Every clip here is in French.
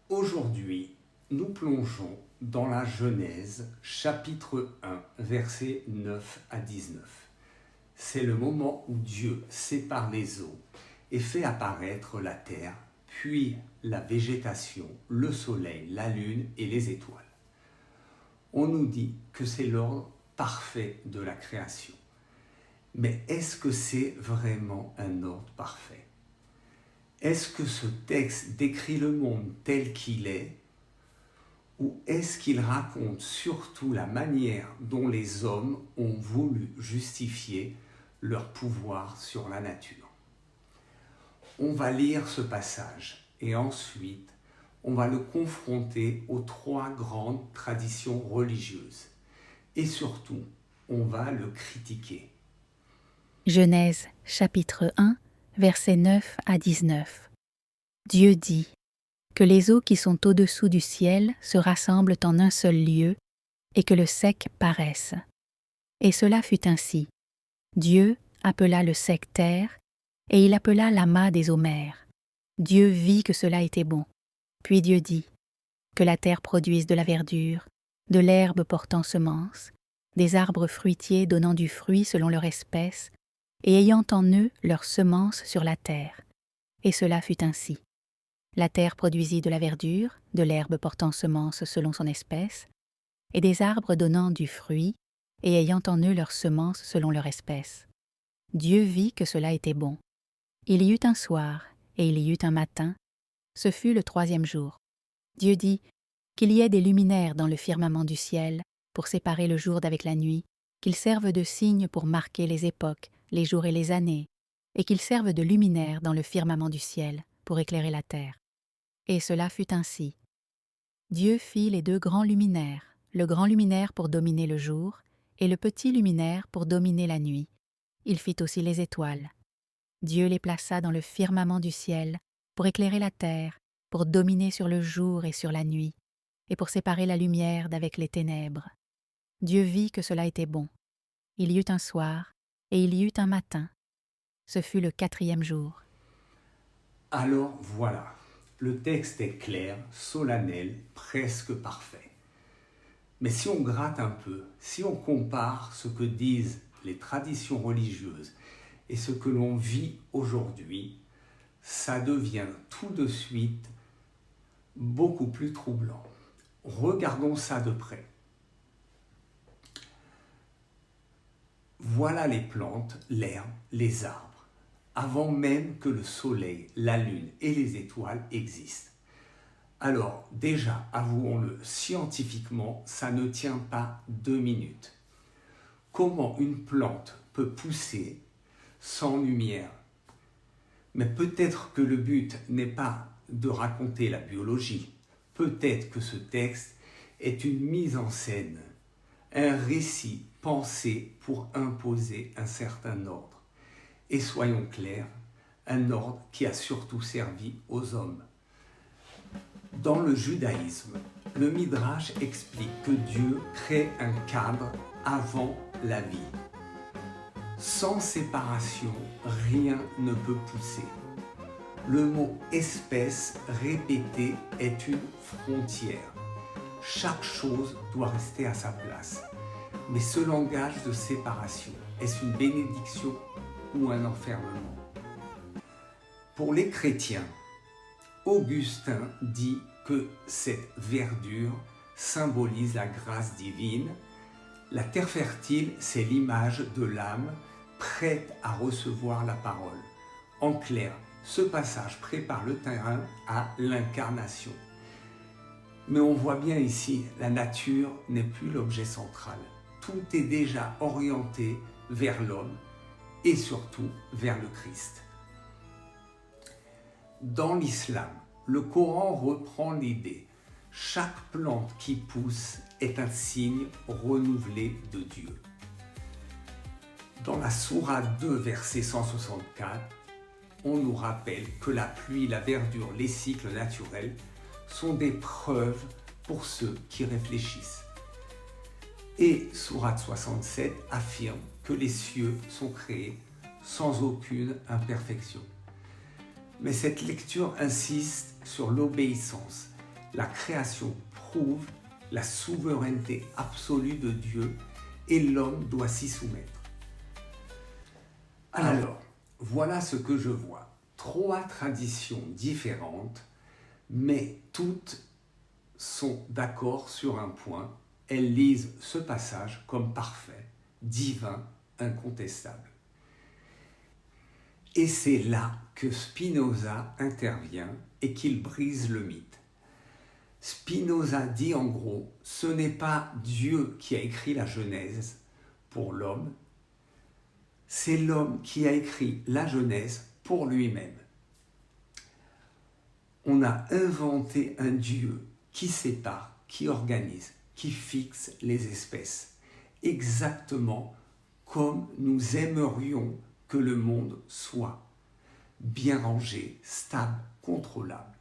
Aujourd'hui, nous plongeons dans la Genèse, chapitre 1, versets 9 à 19. C'est le moment où Dieu sépare les eaux et fait apparaître la terre, puis la végétation, le soleil, la lune et les étoiles. On nous dit que c'est l'ordre parfait de la création. Mais est-ce que c'est vraiment un ordre parfait? Est-ce que ce texte décrit le monde tel qu'il est, ou est-ce qu'il raconte surtout la manière dont les hommes ont voulu justifier leur pouvoir sur la nature? On va lire ce passage et ensuite on va le confronter aux trois grandes traditions religieuses et surtout on va le critiquer. Genèse chapitre 1, versets 9 à 19. Dieu dit que les eaux qui sont au-dessous du ciel se rassemblent en un seul lieu et que le sec paraisse. Et cela fut ainsi. Dieu appela le sec terre et il appela l'amas des eaux mers. Dieu vit que cela était bon. Puis Dieu dit que la terre produise de la verdure, de l'herbe portant semence, des arbres fruitiers donnant du fruit selon leur espèce, et ayant en eux leur semence sur la terre. Et cela fut ainsi. La terre produisit de la verdure, de l'herbe portant semence selon son espèce, et des arbres donnant du fruit, et ayant en eux leur semence selon leur espèce. Dieu vit que cela était bon. Il y eut un soir, et il y eut un matin, ce fut le troisième jour. Dieu dit qu'il y ait des luminaires dans le firmament du ciel, pour séparer le jour d'avec la nuit, qu'ils servent de signes pour marquer les époques, les jours et les années, et qu'ils servent de luminaires dans le firmament du ciel, pour éclairer la terre. Et cela fut ainsi. Dieu fit les deux grands luminaires, le grand luminaire pour dominer le jour, et le petit luminaire pour dominer la nuit. Il fit aussi les étoiles. Dieu les plaça dans le firmament du ciel, pour éclairer la terre, pour dominer sur le jour et sur la nuit, et pour séparer la lumière d'avec les ténèbres. Dieu vit que cela était bon. Il y eut un soir, et il y eut un matin. Ce fut le quatrième jour. Alors voilà, le texte est clair, solennel, presque parfait. Mais si on gratte un peu, si on compare ce que disent les traditions religieuses et ce que l'on vit aujourd'hui, ça devient tout de suite beaucoup plus troublant. Regardons ça de près. Voilà les plantes, l'herbe, les arbres, avant même que le soleil, la lune et les étoiles existent. Alors déjà, avouons-le, scientifiquement, ça ne tient pas 2 minutes. Comment une plante peut pousser sans lumière? Mais peut-être que le but n'est pas de raconter la biologie. Peut-être que ce texte est une mise en scène, un récit pensé pour imposer un certain ordre. Et soyons clairs, un ordre qui a surtout servi aux hommes. Dans le judaïsme, le Midrash explique que Dieu crée un cadre avant la vie. Sans séparation, rien ne peut pousser. Le mot espèce répété est une frontière. Chaque chose doit rester à sa place. Mais ce langage de séparation, est-ce une bénédiction ou un enfermement? Pour les chrétiens, Augustin dit que cette verdure symbolise la grâce divine. La terre fertile, c'est l'image de l'âme prête à recevoir la parole. En clair, ce passage prépare le terrain à l'incarnation. Mais on voit bien ici, la nature n'est plus l'objet central. Tout est déjà orienté vers l'homme et surtout vers le Christ. Dans l'islam, le Coran reprend l'idée. Chaque plante qui pousse est un signe renouvelé de Dieu. Dans la sourate 2, verset 164, on nous rappelle que la pluie, la verdure, les cycles naturels sont des preuves pour ceux qui réfléchissent. Et sourate 67 affirme que les cieux sont créés sans aucune imperfection. Mais cette lecture insiste sur l'obéissance, la création prouve la souveraineté absolue de Dieu et l'homme doit s'y soumettre. Alors, voilà ce que je vois. 3 traditions différentes, mais toutes sont d'accord sur un point. Elles lisent ce passage comme parfait, divin, incontestable. Et c'est là que Spinoza intervient et qu'il brise le mythe. Spinoza dit en gros, ce n'est pas Dieu qui a écrit la Genèse pour l'homme, c'est l'homme qui a écrit la Genèse pour lui-même. On a inventé un Dieu qui sépare, qui organise, qui fixe les espèces, exactement comme nous aimerions que le monde soit, bien rangé, stable, contrôlable.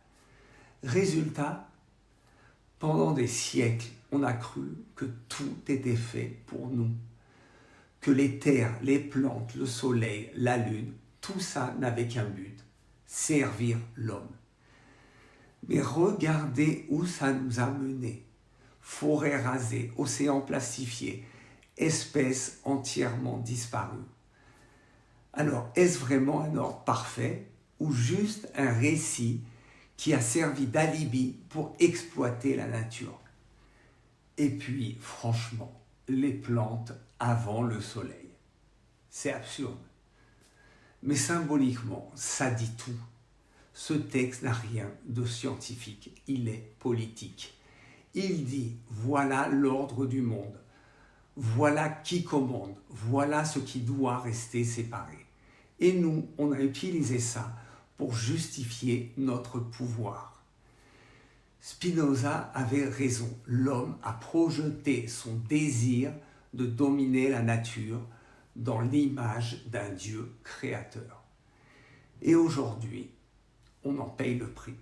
Résultat, pendant des siècles, on a cru que tout était fait pour nous, que les terres, les plantes, le soleil, la lune, tout ça n'avait qu'un but, servir l'homme. Mais regardez où ça nous a menés. Forêts rasées, océans plastifiés, espèces entièrement disparues. Alors, est-ce vraiment un ordre parfait ou juste un récit qui a servi d'alibi pour exploiter la nature? Et puis, franchement, les plantes avant le soleil. C'est absurde. Mais symboliquement, ça dit tout. Ce texte n'a rien de scientifique, il est politique. Il dit, voilà l'ordre du monde, voilà qui commande, voilà ce qui doit rester séparé. Et nous, on a utilisé ça pour justifier notre pouvoir. Spinoza avait raison, l'homme a projeté son désir de dominer la nature dans l'image d'un Dieu créateur. Et aujourd'hui, on en paye le prix.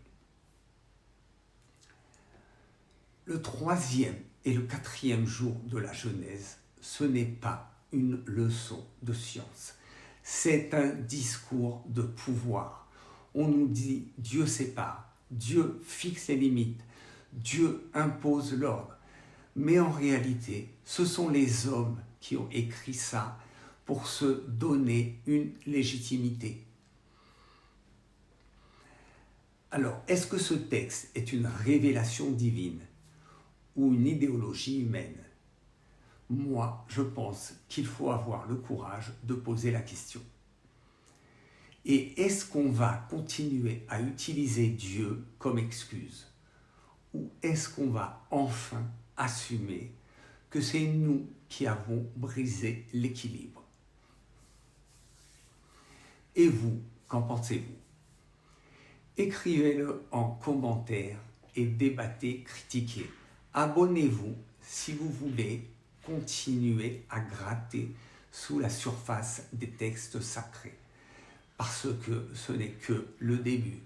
Le 3e et le 4e jour de la Genèse, ce n'est pas une leçon de science. C'est un discours de pouvoir. On nous dit Dieu sépare, Dieu fixe les limites, Dieu impose l'ordre. Mais en réalité, ce sont les hommes qui ont écrit ça pour se donner une légitimité. Alors, est-ce que ce texte est une révélation divine ou une idéologie humaine? Moi, je pense qu'il faut avoir le courage de poser la question. Et est-ce qu'on va continuer à utiliser Dieu comme excuse? Ou est-ce qu'on va enfin assumer que c'est nous qui avons brisé l'équilibre? Et vous, qu'en pensez-vous? Écrivez-le en commentaire et débattez, critiquez. Abonnez-vous si vous voulez continuer à gratter sous la surface des textes sacrés, parce que ce n'est que le début.